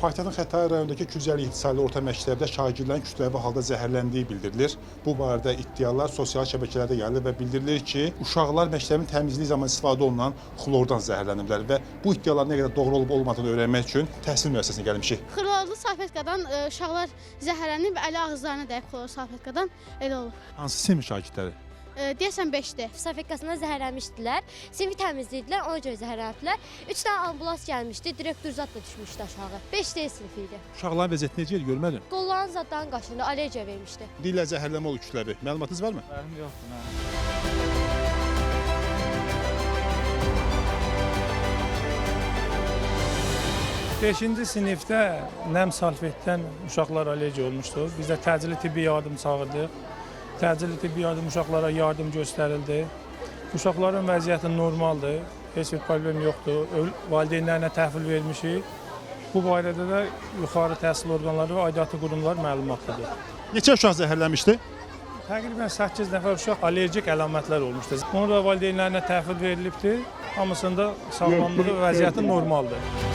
Paytaxtın Xətai rayonundakı Küzəli İhtisali Orta Məktəbdə şagirdlərin kütləvi halda zəhərləndiyi bildirilir. Bu barədə iddialar sosial şəbəkələrdə yayılır və bildirilir ki, uşaqlar məktəbin təmizliyi zamanı istifadə olunan xlordan zəhərləniblər və bu iddiaların nə qədər doğru olub olmadığını öyrənmək üçün təhsil müəssisəsinə gəlmişik. Xlorlu salfetkadan uşaqlar zəhərlənib, əli ağızlarına dəyib xlorlu salfetkadan elə olub. Hansı sinif şagirdləri? Deyəsən 5-dir. Salfetkasına zəhərlənmişdilər. Sinfi təmizləyirdilər, ona görə zəhərləniblər. 3 dənə ambulans gəlmişdi, direktor zat da düşmüşdü aşağı. 5D sinfi idi. Uşaqların vəziyyəti necə idi, görmədin? Qolların zaddan qaşındı, allergiya vermişdi. Deyirlər zəhərlənmə olub kütləvi. Məlumatınız varmı? Mənim yoxdur, mənim. 5-ci sinifdə nəm salfetdən uşaqlar allergiya olmuşdu. Biz də təcili tibbi yardım çağırdıq. Təcili tibbi yardım uşaqlara yardım göstərildi. Uşaqların vəziyyəti normaldır, heç bir problem yoxdur. Valideynlərinə təhvil vermişik. Bu barədə də yuxarı təhsil orqanları və aidiyyatı qurumlar məlumatlıdır. Neçə uşaq zəhərlənmişdi? Təqribən 8 nəfər uşaq allergik əlamətlər olmuşdur. Ona da valideynlərinə təhvil verilibdir. Hamısında sağlamlığı və vəziyyəti normaldır.